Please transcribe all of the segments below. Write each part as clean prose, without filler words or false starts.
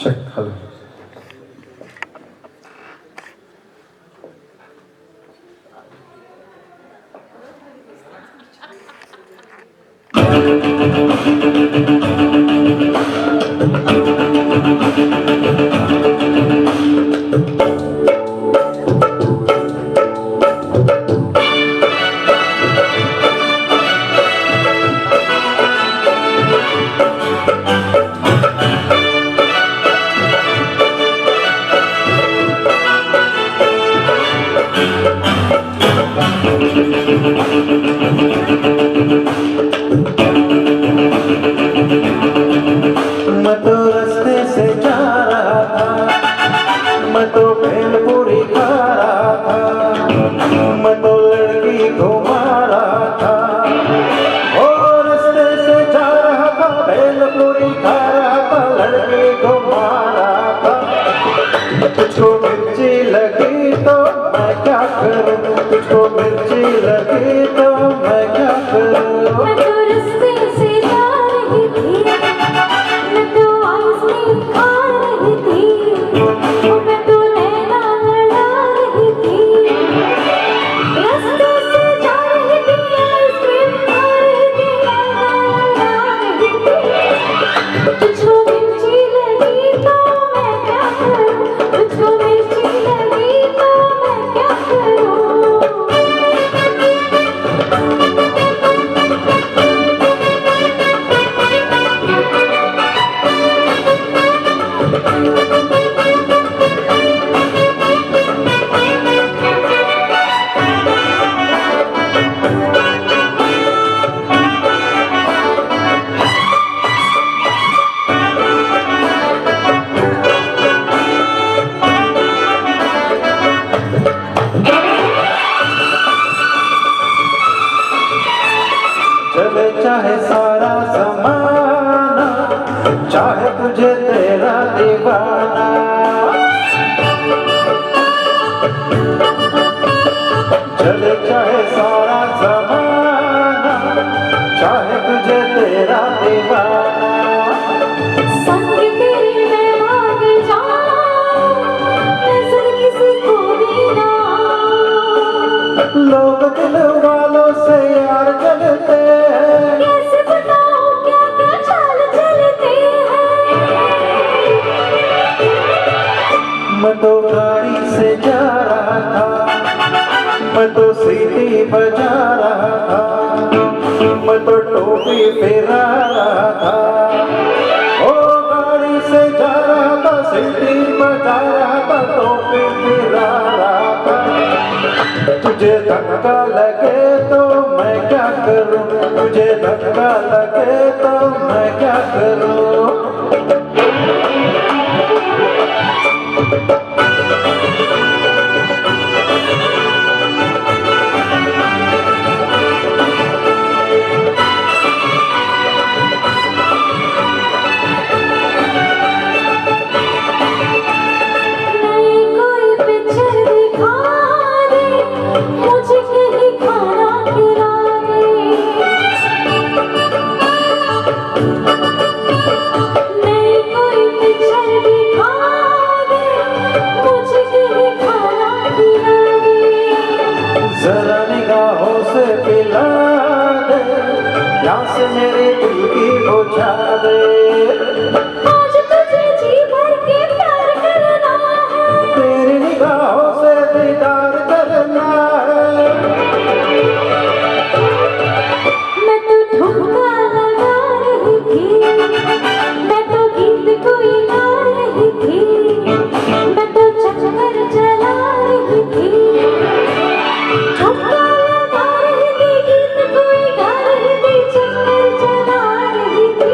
check, hello. मैं तो रास्ते से जा रहा था, मैं तो भेलपुरी खा रहा था, मैं तो लड़की घुमा रहा था। ओ रास्ते से जा रहा था, भेलपुरी खा रहा था, लड़की घुमा रहा था। तुझको मिर्ची लगी तो मैं क्या करूं, तुझको मिर्ची लगी तो मैं क्या करूं। मैं तो रास्ते से जा रही थी, मैं तो आइसक्रीम खा रही थी, मैं तो नैना लड़ा रही थी। रास्ते से जा रही थी, आइसक्रीम खा रही थी, नैना लड़ा रही थी। तुझको मिर्ची लगी तो मैं क्या करूं, तुझको मिर्ची लगी तो मैं क्या करूं। चले चाहे सारा ज़माना, चाहे तुझे तेरा दीवाना। चले चाहे सारा ज़माना, चाहे तुझे तेरा दीवाना। संग तेरे मैं भाग जाऊं, नज़र किसी को भी ना। लोग दिल वालों से यार जलते हैं, कैसे बताऊं क्या क्या चाल चलते हैं। मैं तो गाड़ी से जा रहा था, मैं तो सीटी बजा रहा था, मैं तो टोपी फेरा रहा था। ओ गाड़ी से जा रहा था, सीटी बजा रहा था, टोपी फेरा रहा था। तुझे धक्का लगे तो मैं क्या करूं, तुझे धक्का लगे तो मैं क्या करूं। नई कोई पिक्चर दिखा दे, मुझे कहीं खाना खिला दे। नई कोई पिक्चर दिखा दे, मुझे कहीं खाना खिला दे। जरा निगाहों से पिला दे, प्यास मेरे दिल की बुझा दे। आज तुझे जी भर के प्यार करना है, तेरी निगाहों से दीदार करना है। मैं तो ठुमका लगा रही थी, मैं तो गीत कोई गा रही थी, मैं तो चक्कर चला रही थी। ठुमका लगा रही थी, गीत कोई गा रही थी, चक्कर चला रही थी।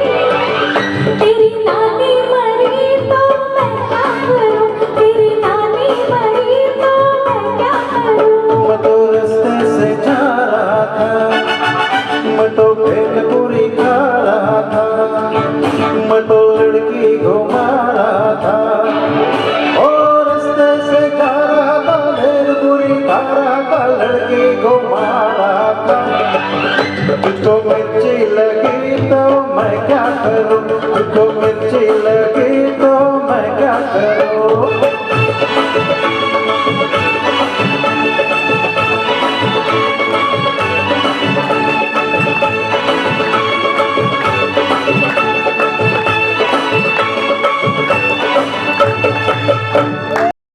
तेरी नानी मरी तो मैं क्या करूं, तेरी नानी मरी तो मैं क्या करूं। मैं तो रास्ते से जा रहा था, मैं तो भेलपुरी खा रहा था, मैं तो लड़की घुमा रहा था। ओ रास्ते से जा रहा था, भेलपुरी खा रहा था, लड़की घुमा रहा था। तुझको मिर्ची लगी तो मैं क्या करूं, तुझको मिर्ची लगी तो मैं क्या करूं।